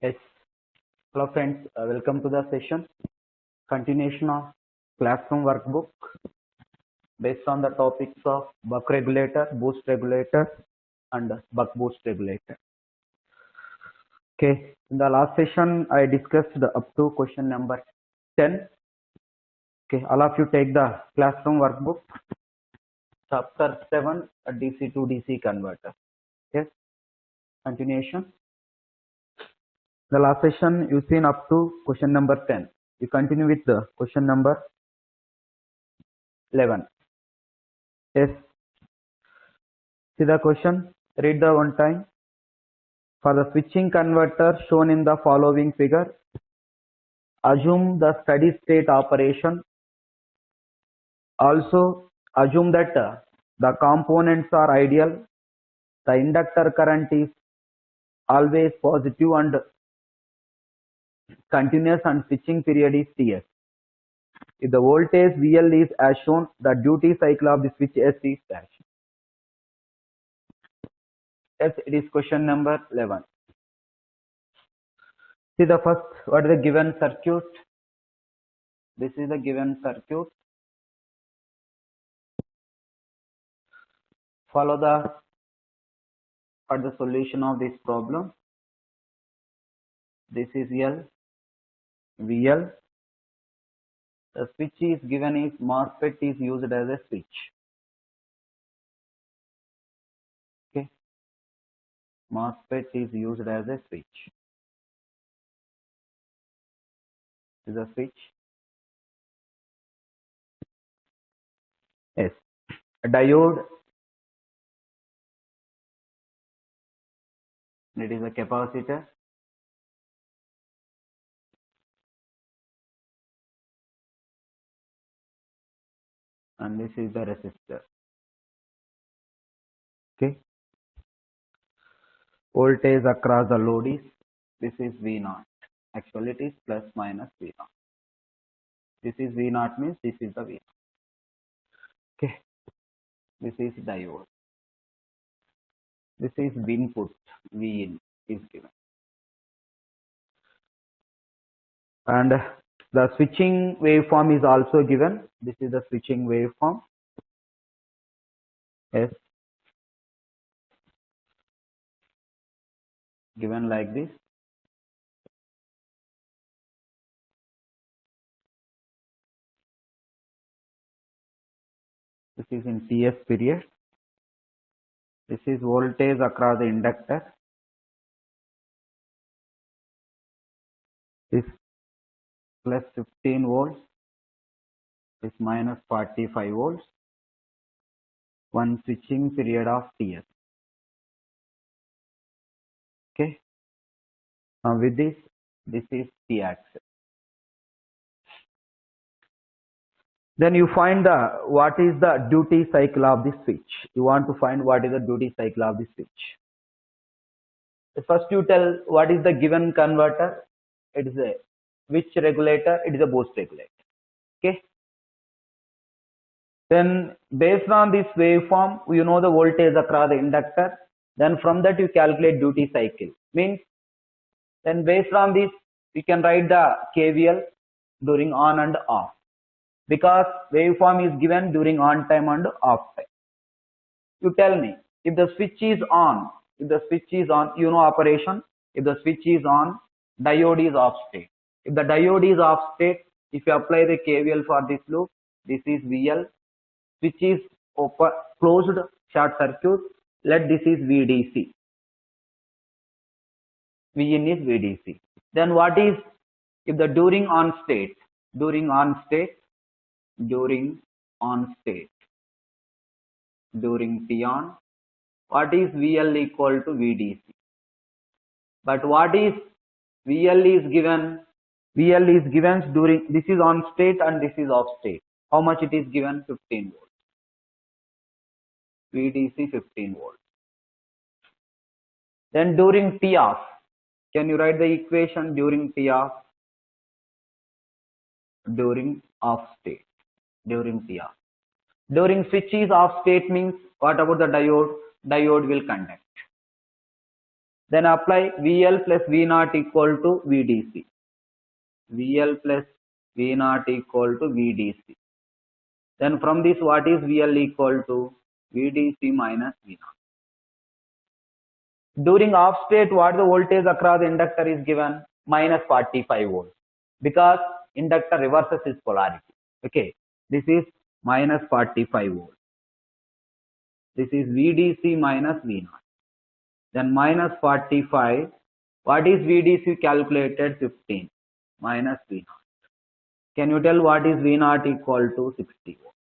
Yes, hello friends, welcome to the session. Continuation of classroom workbook based on the topics of buck regulator, boost regulator, and buck boost regulator. Okay, in the last session I discussed up to question number 10. Okay, all of you take the classroom workbook, chapter 7, DC to DC converter. Yes, continuation. The last session you seen up to question number 10. We continue with the question number 11. Yes. See the question. Read the one time. For the switching converter shown in the following figure, assume the steady state operation. Also assume that the components are ideal. The inductor current is always positive and continuous and switching period is Ts. If the voltage VL is as shown, the duty cycle of the switch S is dash. Yes, it is question number 11. See the first, what is the given circuit? This is the given circuit. Follow the for the solution of this problem. This is L, VL. The switch is given is MOSFET is used as a switch. Okay, MOSFET is used as a switch. This is a switch. Yes, a diode. It is a capacitor. And this is the resistor. Okay. Voltage across the load is, this is V0. Actually it is plus minus V0. This is V0 means this is the V0. Okay. This is diode. This is input, Vin is given. And the switching waveform is also given. This is the switching waveform. Yes. Given like this. This is in Ts period. This is voltage across the inductor. This plus 15 volts. This minus 45 volts. One switching period of Ts. Okay. Now with this is T axis. Then you find what is the duty cycle of the switch. You want to find what is the duty cycle of the switch. First you tell what is the given converter. It is a which regulator? It is a boost regulator. Okay. Then based on this waveform, you know the voltage across the inductor. Then from that you calculate duty cycle. Means then based on this you can write the KVL during on and off. Because waveform is given during on time and off time. You tell me if the switch is on, you know operation. If the switch is on, diode is off state. If the diode is off state, if you apply the KVL for this loop, this is VL, switch is open, closed, short circuit. Let this is VDC. Vin is VDC. Then what is if the during on state, during T on, what is VL equal to VDC? But what is VL is given? VL is given during, this is on state and this is off state. How much it is given? 15 volts. VDC 15 volts. Then during T off, can you write the equation during T off? During off state. During T off. During switch is off state means what about the diode? Diode will conduct. Then apply VL plus V naught equal to VDC. VL plus V naught equal to VDC. Then from this, what is VL equal to? VDC minus V naught. During off state, what the voltage across the inductor is given? Minus 45 volts. Because inductor reverses its polarity. Okay. This is minus 45 volts. This is VDC minus V naught. Then minus 45. What is VDC calculated? 15 minus V naught. Can you tell what is V naught equal to? 60 volts.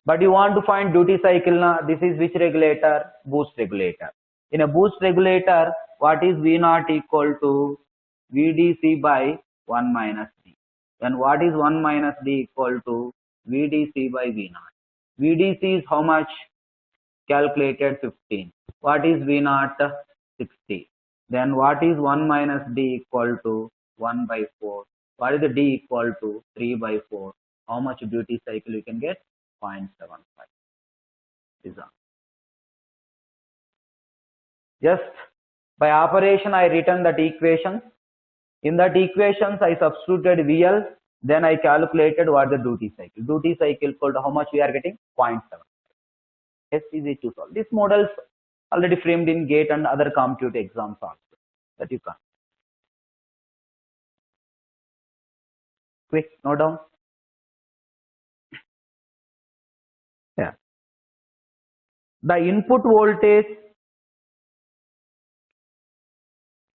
But you want to find duty cycle now. This is which regulator? Boost regulator. In a boost regulator, what is V naught equal to? VDC by 1 minus D. Then what is 1 minus D equal to? VDC by V naught. VDC is how much? Calculated 15. What is V naught? 60. Then what is 1 minus D equal to? 1 by 4. What is the D equal to? 3 by 4. How much duty cycle you can get? 0.75. Is on. Just by operation I written that equation. In that equations I substituted VL. Then I calculated what the duty cycle. Duty cycle equal to how much we are getting? 0.7. Yes, easy to solve. These models already framed in GATE and other competitive exams also. That you can. Quick, note down. Yeah. The input voltage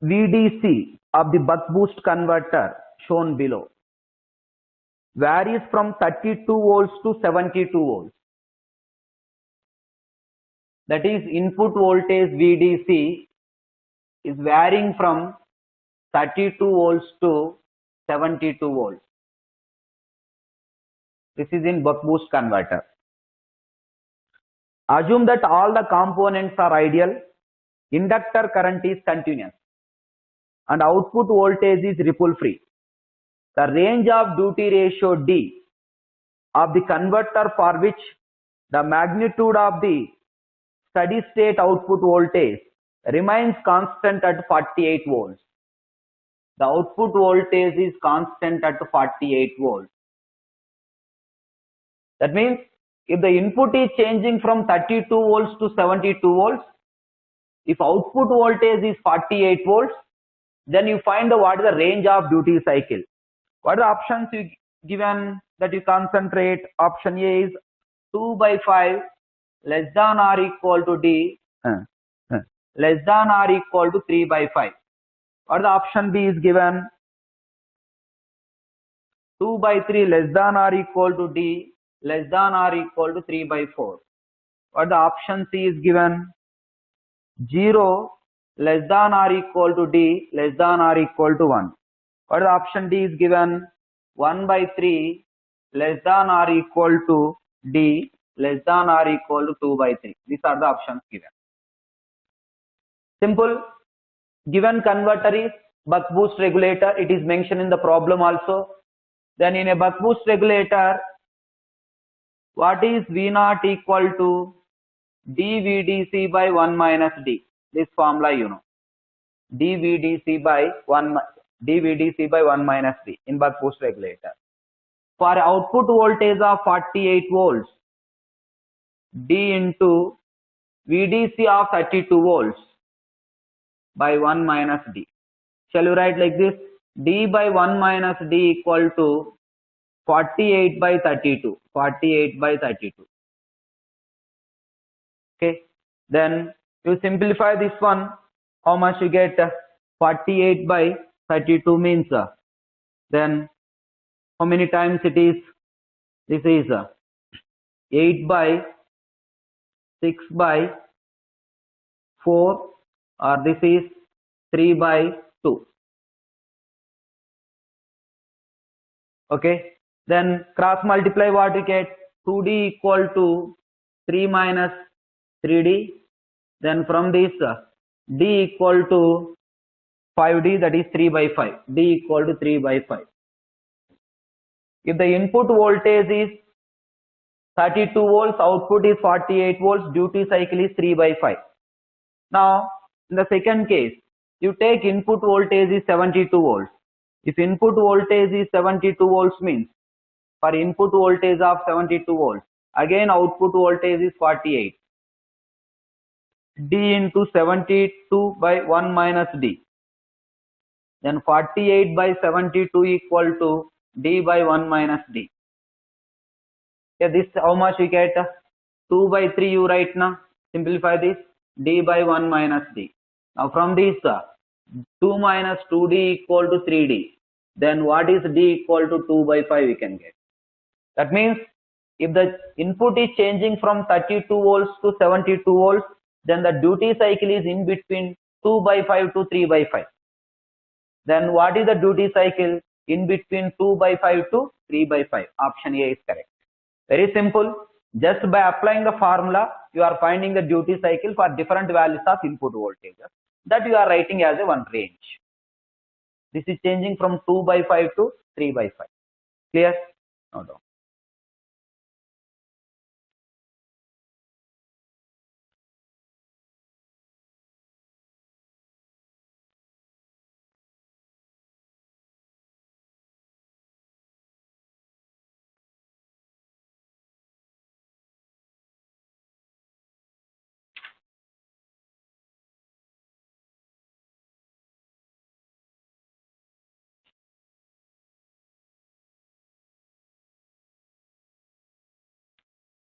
VDC of the buck boost converter shown below varies from 32 volts to 72 volts. That is, input voltage VDC is varying from 32 volts to 72 volts. This is in buck boost converter. Assume that all the components are ideal, inductor current is continuous, and output voltage is ripple free. The range of duty ratio D of the converter for which the magnitude of the steady state output voltage remains constant at 48 volts. The output voltage is constant at 48 volts. That means if the input is changing from 32 volts to 72 volts, if output voltage is 48 volts, then you find what is the range of duty cycle. What are the options you given that you concentrate? Option A is 2 by 5 less than or equal to D less than or equal to 3 by 5. Or the option B is given 2 by 3 less than or equal to D less than or equal to 3 by 4. Or the option C is given 0 less than or equal to D less than or equal to 1. Or the option D is given 1 by 3 less than or equal to D less than or equal to 2 by 3. These are the options given. Simple. Given converter is buck boost regulator. It is mentioned in the problem also. Then in a buck boost regulator, what is V naught equal to? dVdC by 1 minus D. This formula you know. dVdC by 1 minus D in buck boost regulator. For output voltage of 48 volts, D into VDC of 32 volts by 1 minus D. Shall you write like this? D by 1 minus D equal to 48 by 32. 48 by 32. Okay. Then you simplify this one. How much you get? 48 by 32 means then how many times it is? This is 8 by 6 by 4, or this is 3 by 2. Okay. Then cross multiply, what you get? 2D equal to 3 minus 3D. Then from this D equal to 5D, that is 3 by 5. D equal to 3 by 5. If the input voltage is 32 volts, output is 48 volts, duty cycle is 3 by 5. Now, in the second case, you take input voltage is 72 volts. If input voltage is 72 volts means for input voltage of 72 volts, again output voltage is 48. D into 72 by 1 minus D. Then 48 by 72 equal to D by 1 minus D. Okay, this how much we get? 2 by 3 you write now. Simplify this. D by 1 minus D. Now from this 2 minus 2D equal to 3D. Then what is D equal to 2 by 5 we can get. That means if the input is changing from 32 volts to 72 volts, then the duty cycle is in between 2 by 5 to 3 by 5. Then what is the duty cycle? In between 2 by 5 to 3 by 5. Option A is correct. Very simple. Just by applying the formula, you are finding the duty cycle for different values of input voltages. That you are writing as a one range. This is changing from 2 by 5 to 3 by 5. Clear? No doubt.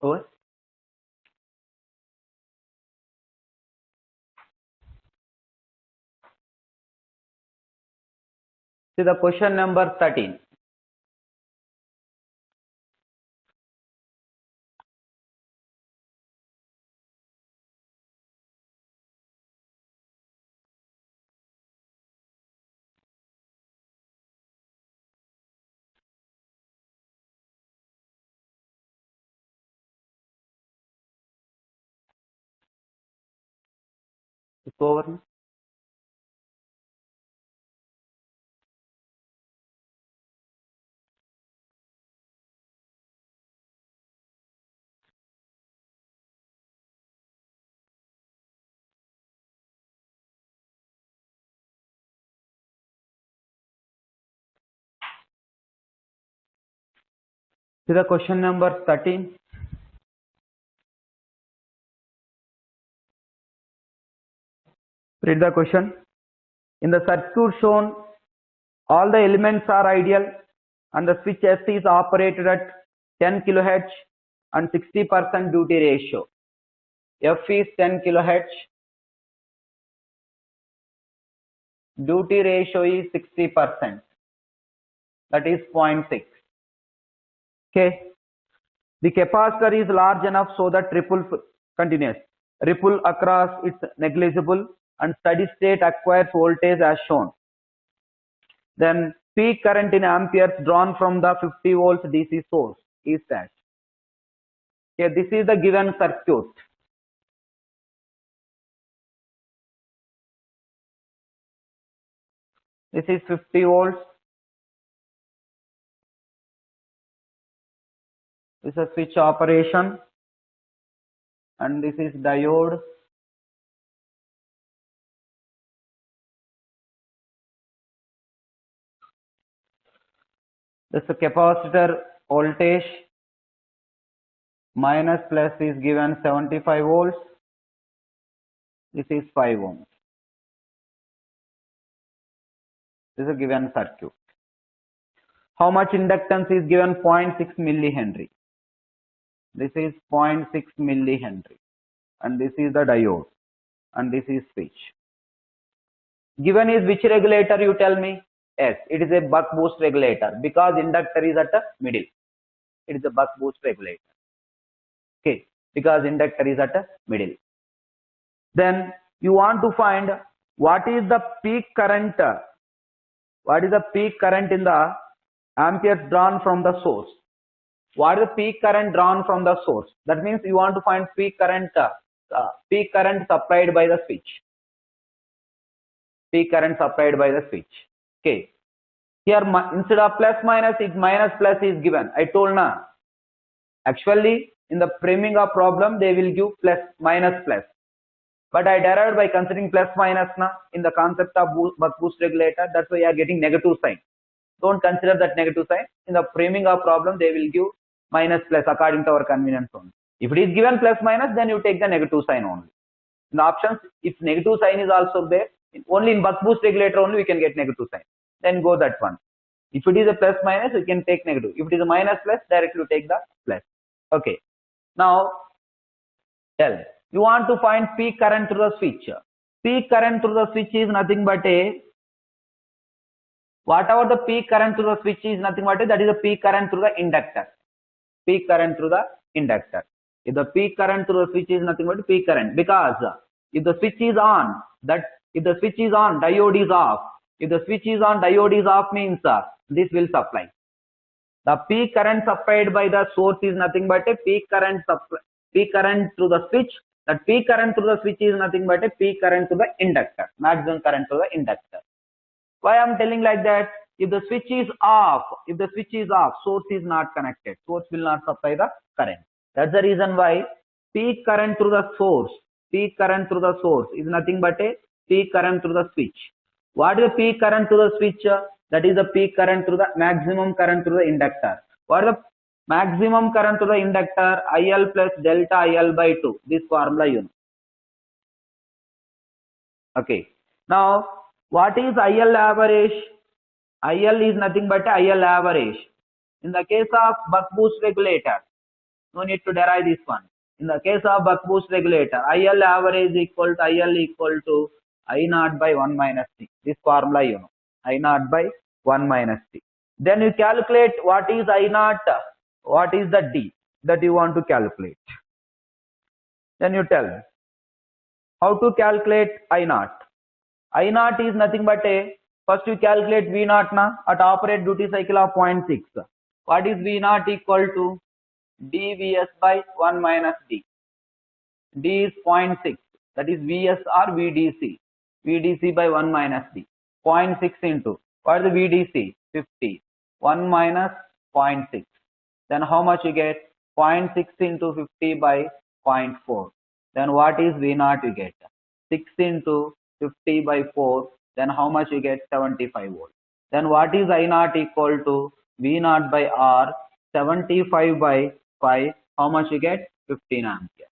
Over. See the question number 13. It's over. See the question number 13. Read the question. In the circuit shown, all the elements are ideal and the switch S is operated at 10 kHz and 60% duty ratio. F is 10 kHz. Duty ratio is 60%. That is 0.6. Okay. The capacitor is large enough so that ripple across it's negligible and steady state acquires voltage as shown. Then peak current in amperes drawn from the 50 volts DC source is that. Okay, this is the given circuit. This is 50 volts. This is a switch operation. And this is diode. This is a capacitor voltage. Minus plus is given 75 volts. This is 5 ohms. This is a given circuit. How much inductance is given? 0.6 millihenry. This is 0.6 millihenry. And this is the diode. And this is switch. Given is which regulator, you tell me? Yes, it is a buck boost regulator because inductor is at the middle. It is a buck boost regulator. Okay, because inductor is at the middle. Then you want to find what is the peak current. What is the peak current in the amperes drawn from the source? What is the peak current drawn from the source? That means you want to find peak current supplied by the switch. Peak current supplied by the switch. Okay. Here instead of plus minus, it minus plus is given. I told na. Actually, in the framing of problem, they will give plus minus plus. But I derived by considering plus minus na in the concept of buck boost regulator. That's why you are getting negative sign. Don't consider that negative sign. In the framing of problem, they will give minus plus according to our convenience only. If it is given plus minus, then you take the negative sign only. In the options, if negative sign is also there, only in buck boost regulator only we can get negative sign. Then go that one. If it is a plus minus, we can take negative. If it is a minus plus, directly take the plus. Okay. Now, tell. You want to find peak current through the switch. Peak current through the switch is nothing but a, whatever the peak current through the switch is nothing but a, that is the peak current through the inductor. Peak current through the inductor. If the peak current through the switch is nothing but peak current, because if the switch is on, if the switch is on, diode is off. If the switch is on, diode is off means this will supply. The peak current supplied by the source is nothing but a peak current through the switch. That peak current through the switch is nothing but a peak current to the inductor, maximum current to the inductor. Why I am telling like that? If the switch is off, source is not connected. Source will not supply the current. That's the reason why peak current through the source, is nothing but a peak current through the switch. What is the peak current through the switch? That is the peak current through the maximum current through the inductor. What is the maximum current to the inductor? IL plus delta IL by 2. This formula you know. Okay. Now, what is IL average? IL is nothing but IL average. In the case of buck boost regulator, no need to derive this one. In the case of buck boost regulator, IL average equal to IL equal to I naught by 1 minus T. This formula you know. I naught by 1 minus T. Then you calculate what is I naught, what is the D that you want to calculate. Then you tell how to calculate I naught. I naught is nothing but a, first you calculate V naught na at operate duty cycle of 0.6. What is V naught equal to? dVs by 1 minus D. D is 0.6. That is Vs or VDC. VDC by 1 minus D. 0.6 into, what is the VDC? 50. 1 minus 0.6. Then how much you get? 0.6 into 50 by 0.4. Then what is V naught you get? 6 into 50 by 4. Then how much you get? 75 volts. Then what is I naught equal to? V naught by R. 75 by 5. How much you get? 15 ampere.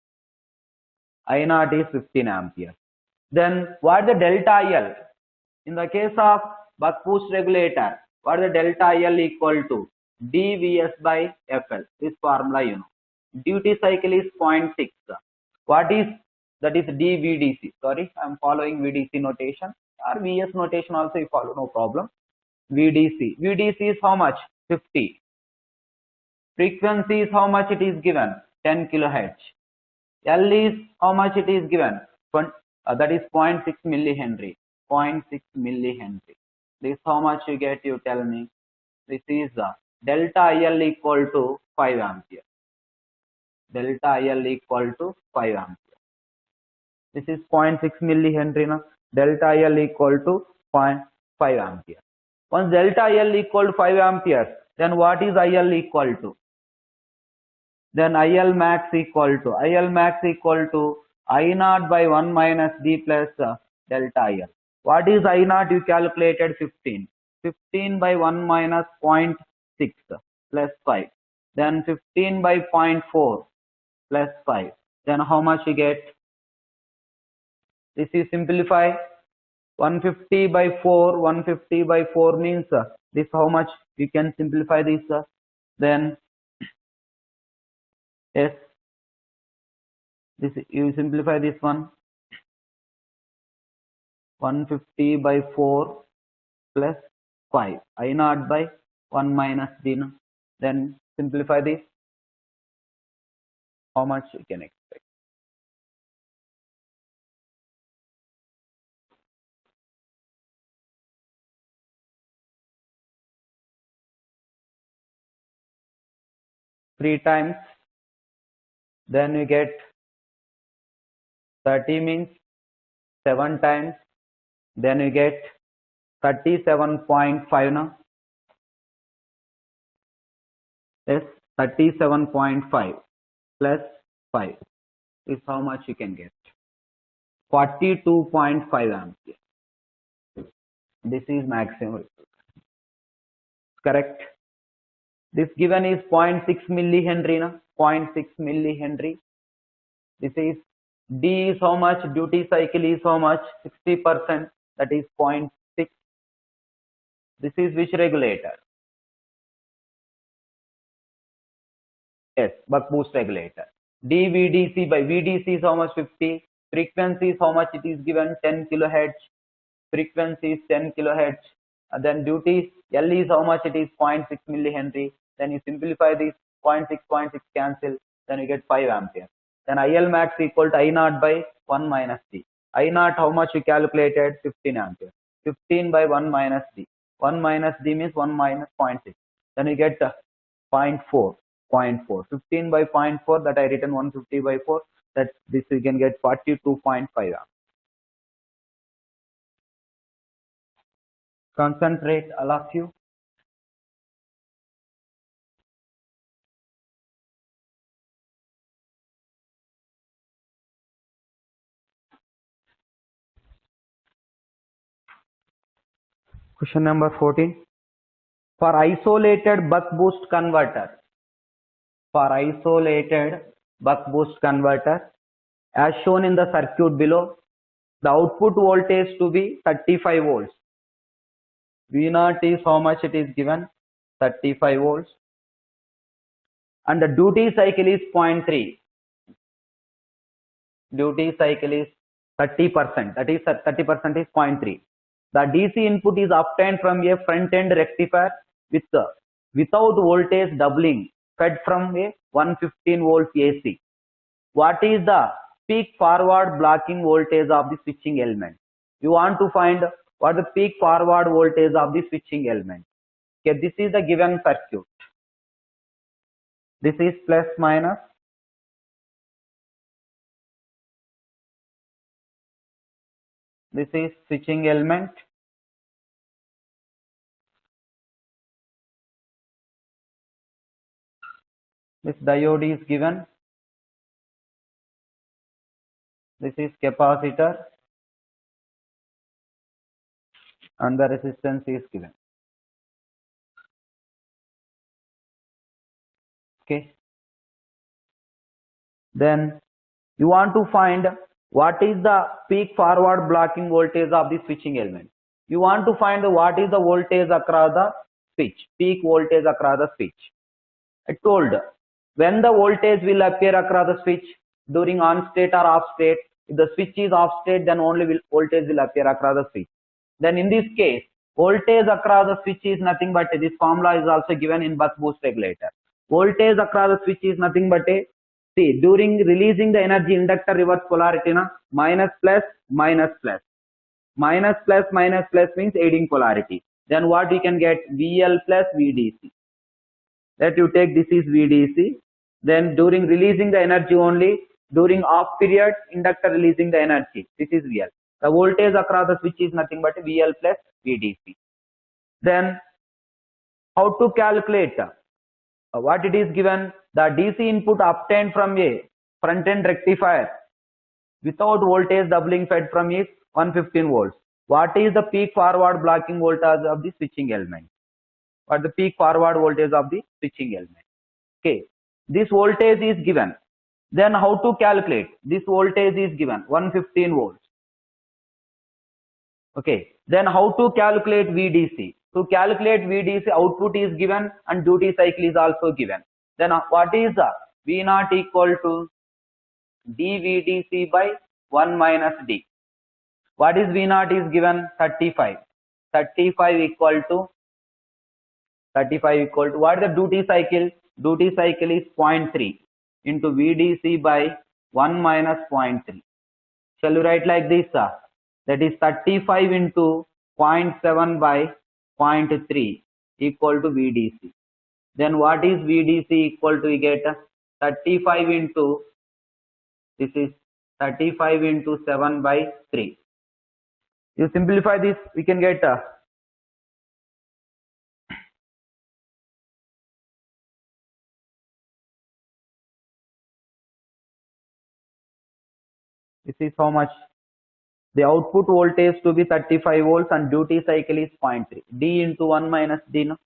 I naught is 15 ampere. Then what is the delta IL? In the case of buck boost regulator, what is the delta IL equal to? dVs by FL. This formula you know. Duty cycle is 0.6. What is that? Is dVdC. Sorry, I am following VDC notation or VS notation also you follow, no problem. VDC. VDC is how much? 50. Frequency is how much it is given? 10 kHz. L is how much it is given? That is 0.6 millihenry. 0.6 millihenry. This how much you get? You tell me. This is delta IL equal to 5 ampere. Delta IL equal to 5 ampere. This is 0.6 millihenry. Na? Delta IL equal to 0.5 ampere. Once delta IL equal to 5 amperes, then what is IL equal to? Then IL max equal to I naught by 1 minus D plus delta IL. What is I naught? You calculated 15. 15 by 1 minus 0.6 plus 5. Then 15 by 0.4 plus 5. Then how much you get? This is simplify. 150 by 4. 150 by 4 means this how much you can simplify this. Then yes, this you simplify this one. 150 by 4 plus 5. I naught by 1 minus D. Then simplify this. How much you can expect? Three times. Then you get 30 means 7 times. Then you get 37.5 now. Yes, 37.5 plus 5 is how much you can get. 42.5 ampere. This is maximum. Correct. This given is 0.6 millihenry. 0.6 millihenry. This is D is how much? Duty cycle is how much? 60%. That is 0.6. This is which regulator? Yes, buck boost regulator. dVdC by VDC is how much? 50. Frequency is how much? It is given 10 kilohertz. Frequency is 10 kilohertz. And then duty L is how much? It is 0.6 millihenry. Then you simplify this 0.6 cancel. Then you get 5 ampere. Then IL max equal to I naught by 1 minus D. I naught how much you calculated? 15 ampere. 15 by 1 minus D. 1 minus D means 1 minus 0.6. Then you get 0.4. 0.4. 15 by 0.4, that I written 150 by 4. That this we can get 42.5 amps. Concentrate, all of you. Question number 14. For isolated buck boost converter. For isolated buck boost converter, as shown in the circuit below, the output voltage to be 35 volts. V0 is how much it is given? 35 volts. And the duty cycle is 0.3. Duty cycle is 30%. That is 30% is 0.3. The DC input is obtained from a front-end rectifier without voltage doubling, fed from a 115 volt AC. What is the peak forward blocking voltage of the switching element? You want to find what the peak forward voltage of the switching element. Okay, this is the given circuit. This is plus minus. This is switching element. This diode is given. This is capacitor. And the resistance is given. Okay. Then you want to find what is the peak forward blocking voltage of the switching element. You want to find what is the voltage across the switch, peak voltage across the switch. I told when the voltage will appear across the switch during on state or off state. If the switch is off state, then only voltage will appear across the switch. Then in this case, voltage across the switch is nothing but this formula is also given in buck boost regulator. Voltage across the switch is nothing but a, see, during releasing the energy, inductor reverse polarity na minus plus minus plus. Minus plus minus plus means aiding polarity. Then what we can get? VL plus VDC. That you take this is VDC. Then during releasing the energy only, during off period, inductor releasing the energy. This is VL. The voltage across the switch is nothing but VL plus VDC. Then how to calculate? What it is given? The DC input obtained from a front-end rectifier without voltage doubling fed from is 115 volts. What is the peak forward blocking voltage of the switching element? What the peak forward voltage of the switching element? Okay, this voltage is given. Then how to calculate? This voltage is given 115 volts. Okay, then how to calculate VDC? To calculate VDC, output is given and duty cycle is also given. Then what is the V0 equal to dVdC by 1 minus D. What is V0 is given? 35. 35 equal to what is the duty cycle? Duty cycle is 0.3 into VDC by 1 minus 0.3. Shall we write like this? That is 35 into 0.7 by 0.3 equal to VDC. Then what is VDC equal to? We get 35 into, this is 35 into 7 by 3. You simplify this, we can get this is how much? The output voltage to be 35 volts and duty cycle is 0.3. D into 1 minus D. No?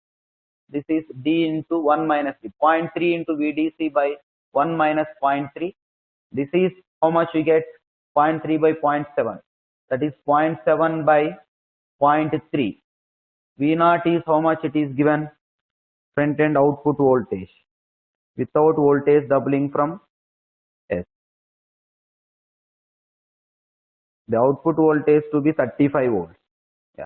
This is D into 1 minus D. 0.3 into VDC by 1 minus 0.3. This is how much we get? 0.3 by 0.7. That is 0.7 by 0.3. V0 is how much it is given? Front end output voltage without voltage doubling from S. The output voltage to be 35 volts. Yeah.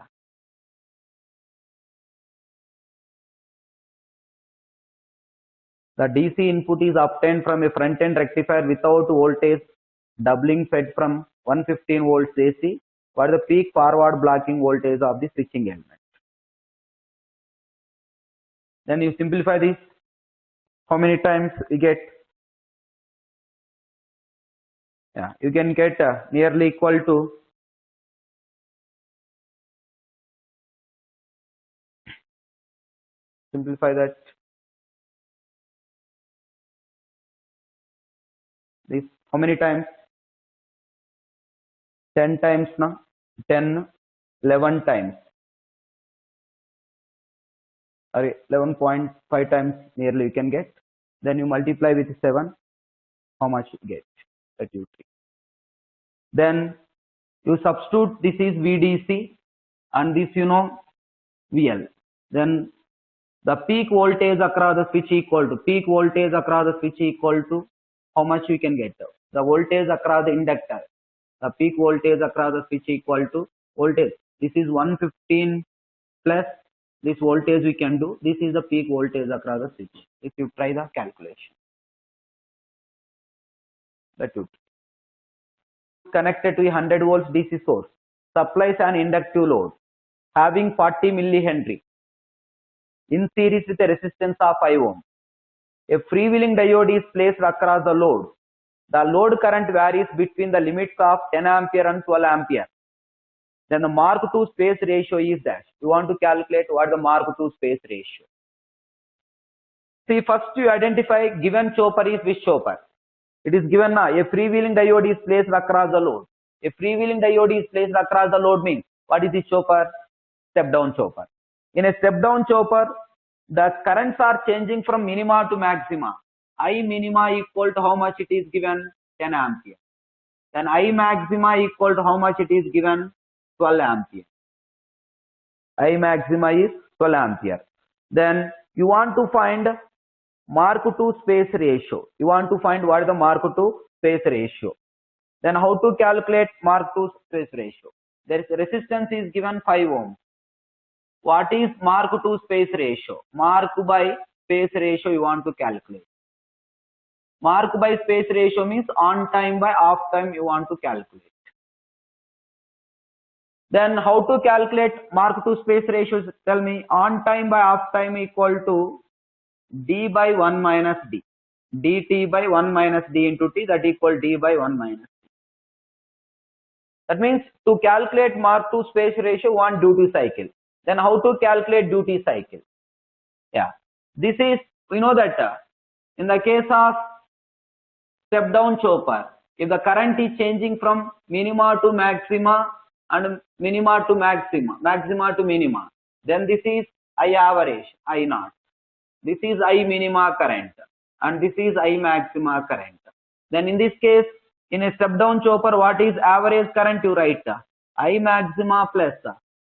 The DC input is obtained from a front end rectifier without voltage doubling fed from 115 volts AC for the peak forward blocking voltage of the switching element. Then you simplify this. How many times we get? Yeah, you can get nearly equal to simplify that. This how many times? 10 times now. 10, 11 times. Or 11.5 times nearly you can get. Then you multiply with 7. How much you get? 33. Then you substitute, this is VDC and this you know VL. Then the peak voltage across the switch equal to how much you can get? The voltage across the inductor. The peak voltage across the switch equal to voltage. This is 115 plus this voltage we can do. This is the peak voltage across the switch. If you try the calculation. That would connected to a 100 volts DC source supplies an inductive load having 40 millihenry in series with a resistance of 5 ohm. A freewheeling diode is placed across the load. The load current varies between the limits of 10 ampere and 12 ampere. Then the Mark II space ratio is dash. You want to calculate what the Mark II space ratio. See, first you identify given chopper is which chopper. It is given now a freewheeling diode is placed across the load. A freewheeling diode is placed across the load means what is the chopper? Step down chopper. In a step down chopper, the currents are changing from minima to maxima. I minima equal to how much it is given? 10 ampere. Then I maxima equal to how much it is given? 12 ampere. I maxima is 12 ampere. Then you want to find Mark II space ratio. You want to find what is the Mark II space ratio. Then how to calculate Mark II space ratio? There is resistance is given 5 ohm. What is Mark II space ratio? Mark by space ratio you want to calculate. Mark by space ratio means on time by off time you want to calculate. Then how to calculate Mark II space ratios? Tell me. On time by off time equal to D by 1 minus D. dt by 1 minus D into T, that equal D by 1 minus D. That means to calculate Mark II space ratio want duty cycle. Then how to calculate duty cycle? Yeah. This is, we know that in the case of step down chopper, if the current is changing from minima to maxima and minima to maxima, maxima to minima, then this is I average, I naught. This is I minima current and this is I maxima current. Then in this case, in a step down chopper, what is average current? You write I maxima plus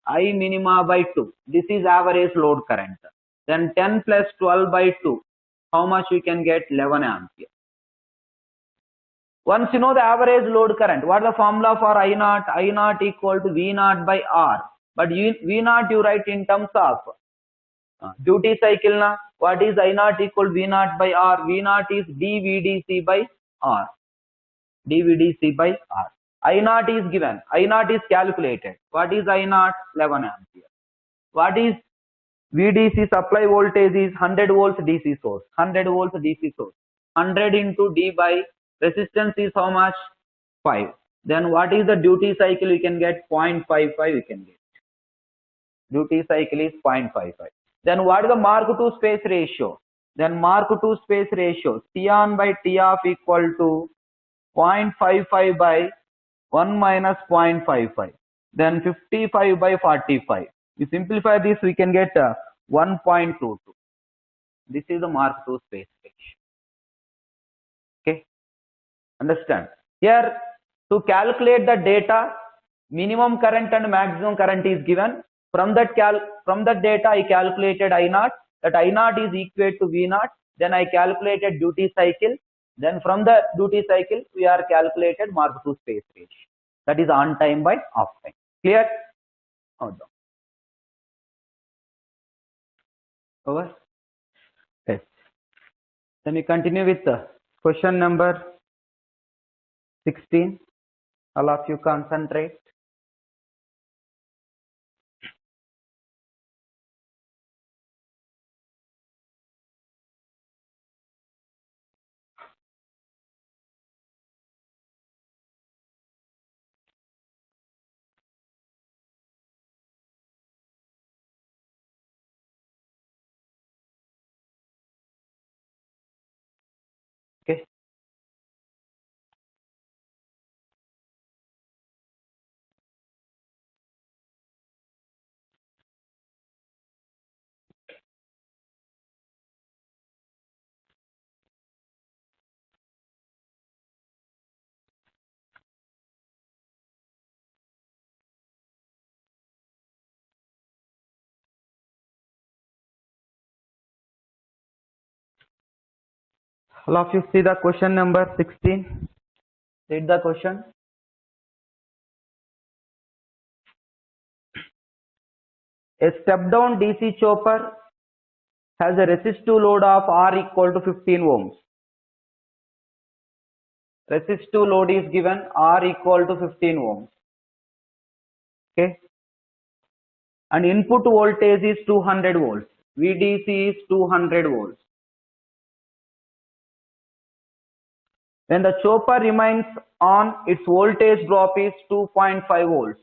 I minima by 2. This is average load current. Then 10 plus 12 by 2. How much we can get? 11 ampere. Once you know the average load current, what is the formula for I naught? I naught equal to V naught by R. But V naught you write in terms of duty cycle. Na? What is I naught equal to V naught by R? V naught is dVdC by R. dVdC by R. I naught is given. I naught is calculated. What is I naught? 11 ampere. What is VDC supply voltage is 100 volts DC source. 100 volts DC source. 100 into D by resistance is how much? 5. Then what is the duty cycle? You can get 0.55 you can get. Duty cycle is 0.55. Then what is the Mark II space ratio? Then Mark II space ratio T on by T off equal to 0.55 by 1 minus 0.55. Then 55 by 45. We simplify this, we can get 1.22. This is the Mark II space stage. Okay, understand? Here, to calculate the data, minimum current and maximum current is given. From that data, I calculated I naught. That I naught is equal to V naught. Then I calculated duty cycle. Then from the duty cycle, we are calculated Mark II space range. That is on time by off time. Clear? Hold on. Over. Yes. Then we continue with question number 16. All of you concentrate. Okay. All of you see the question number 16. Read the question. A step down DC chopper has a resistive load of R equal to 15 ohms. Resistive load is given R equal to 15 ohms. Okay. And input voltage is 200 volts. VDC is 200 volts. When the chopper remains on, its voltage drop is 2.5 volts.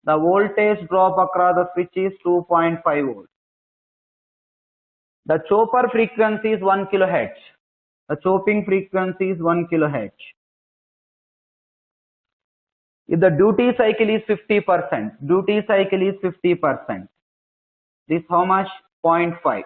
The voltage drop across the switch is 2.5 volts. The chopper frequency is 1 kHz. The chopping frequency is 1 kHz. If the duty cycle is 50%, duty cycle is 50%. This how much? 0.5.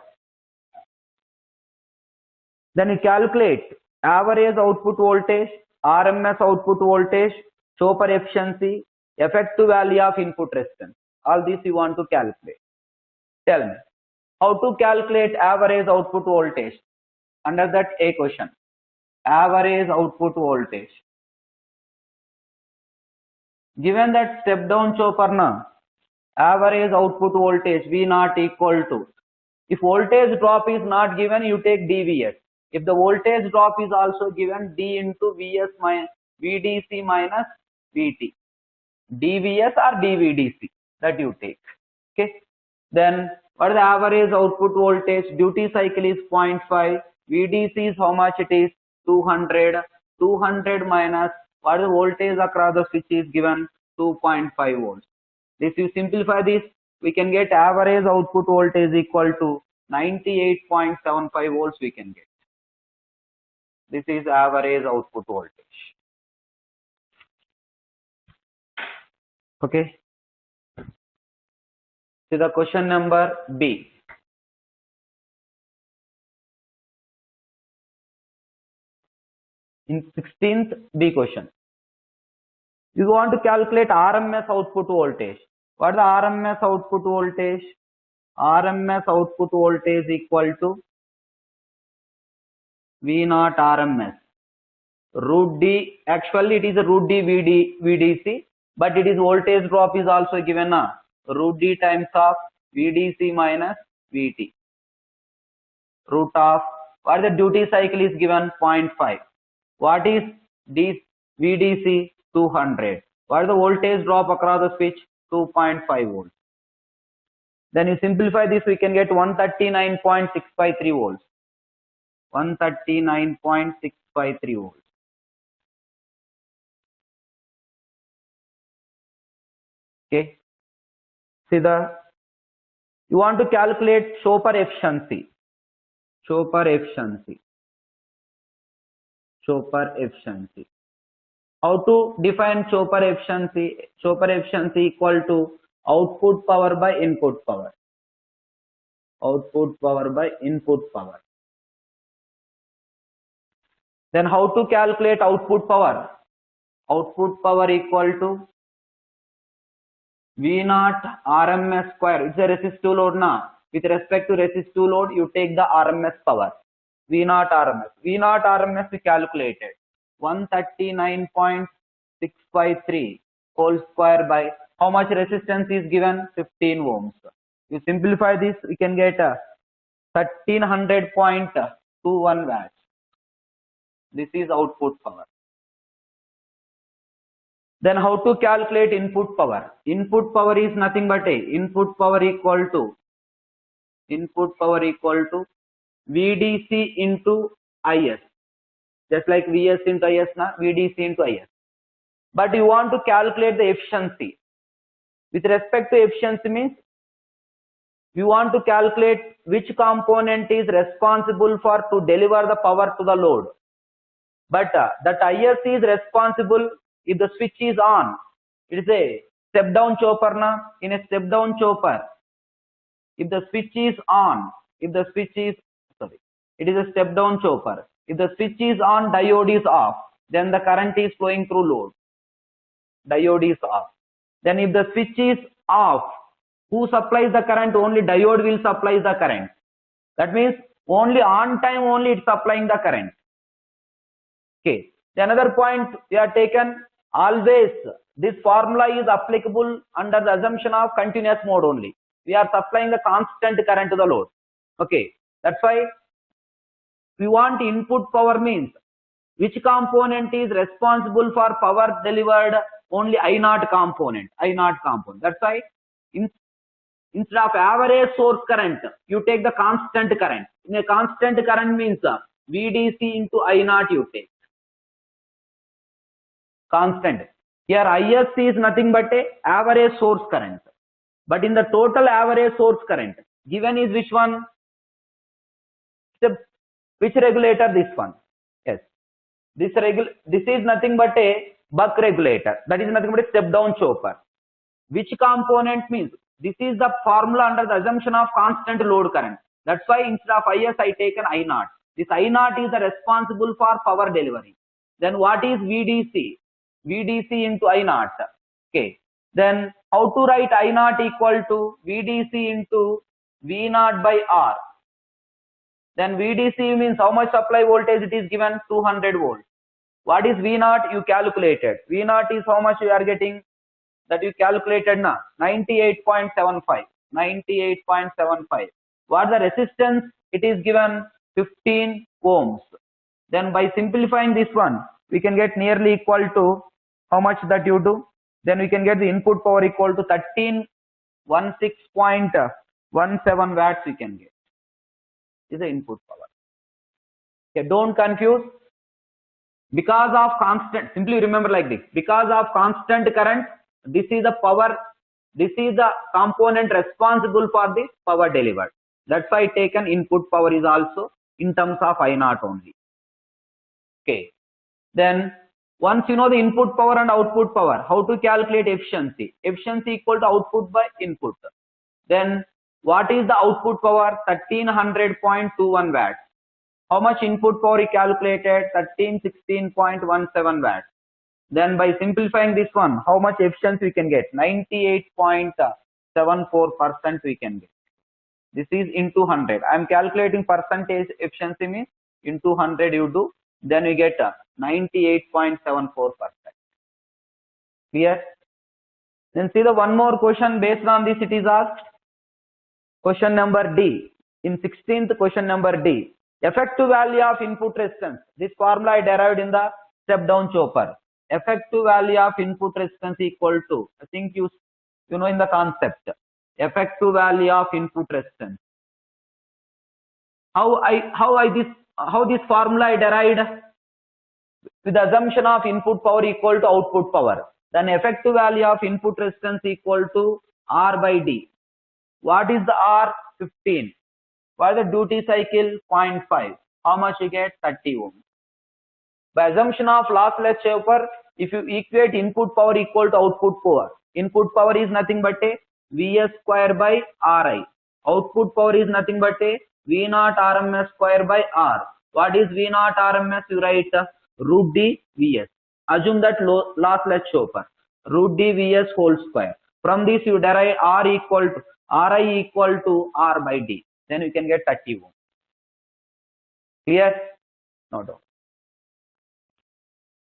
Then you calculate average output voltage, RMS output voltage, chopper efficiency, effective value of input resistance. All this you want to calculate. Tell me, how to calculate average output voltage? Under that a question. Average output voltage. Given that step down chopper na, average output voltage V naught equal to, if voltage drop is not given, you take dVs. If the voltage drop is also given, D into Vs minus VDC minus Vt. dVs or dVdC, that you take. Okay. Then what is the average output voltage? Duty cycle is 0.5. VDC is how much it is? 200. 200 minus what is the voltage across the switch is given? 2.5 volts. If you simplify this, we can get average output voltage equal to 98.75 volts we can get. This is average output voltage. Okay. See the question number B. In 16th B question, you want to calculate RMS output voltage. What is the RMS output voltage? RMS output voltage equal to V naught RMS. Root D, actually it is a root D VDC, but it is voltage drop is also given root D times of VDC minus VT. Root of, what the duty cycle is given? 0.5. What is VDC? 200. What is the voltage drop across the switch? 2.5 volts. Then you simplify this, we can get 139.653 volts. 139.653 volts. Okay. See you want to calculate chopper efficiency. Chopper efficiency. How to define chopper efficiency? Chopper efficiency equal to output power by input power. Output power by input power. Then how to calculate output power? Output power equal to V naught RMS square. It's a resistive load now. With respect to resistive load, you take the RMS power. V naught RMS. V naught RMS we calculated. 139.653 whole square by how much resistance is given? 15 ohms. You simplify this, we can get 1300.21 watts. This is output power. Then how to calculate input power? Input power is nothing but input power equal to VDC into IS. Just like Vs into Is, na VDC into Is. But you want to calculate the efficiency. With respect to efficiency means you want to calculate which component is responsible for to deliver the power to the load. But that Is is responsible if the switch is on. It is a step down chopper na. In a step down chopper, if the switch is on, it is a step down chopper. If the switch is on, diode is off, then the current is flowing through load. Diode is off. Then if the switch is off, who supplies the current? Only diode will supply the current. That means only on time only it's supplying the current. Okay. The another point we have taken, always this formula is applicable under the assumption of continuous mode only. We are supplying the constant current to the load. Okay. That's why we want input power means which component is responsible for power delivered? Only I0 component. That's why instead of average source current, you take the constant current. In a constant current means VDC into I0 you take. Constant. Here Is is nothing but a average source current. But in the total average source current, given is which one? Which regulator? This one. Yes. This is nothing but a buck regulator. That is nothing but a step down chopper. Which component means? This is the formula under the assumption of constant load current. That's why instead of Is I taken I0. This I0 is the responsible for power delivery. Then what is VDC? VDC into I0. Okay. Then how to write I0 equal to VDC into V0 by R. Then VDC means how much supply voltage it is given? 200 volts. What is V0? You calculated. V0 is how much you are getting? That you calculated now. 98.75. 98.75. What the resistance? It is given 15 ohms. Then by simplifying this one, we can get nearly equal to how much that you do? Then we can get the input power equal to 1316.17 watts we can get. This is the input power. Okay, don't confuse. Because of constant, simply remember like this. Because of constant current, this is the power, this is the component responsible for the power delivered. That's why taken input power is also in terms of I0 only. Okay. Then once you know the input power and output power, how to calculate efficiency? Efficiency equal to output by input. Then what is the output power? 1300.21 watts. How much input power we calculated? 1316.17 watts. Then by simplifying this one, how much efficiency we can get? 98.74% we can get. This is into 100. I am calculating percentage efficiency means into 100 you do. Then we get 98.74%. Clear? Then see the one more question based on this it is asked. Question number D. In 16th question number D. Effective value of input resistance. This formula I derived in the step down chopper. Effective value of input resistance equal to, I think you know in the concept. Effective value of input resistance. How this formula I derived with the assumption of input power equal to output power. Then effective value of input resistance equal to R by D. What is the R? 15. What is the duty cycle? 0.5. How much you get? 30 ohms. By assumption of lossless chopper, if you equate input power equal to output power, input power is nothing but a Vs square by Ri. Output power is nothing but a V naught RMS square by R. What is V naught RMS? You write root D Vs. Assume that lossless chopper. Root D Vs whole square. From this you derive Ri equal to R by D. Then you can get 30 ohm. Clear? No doubt.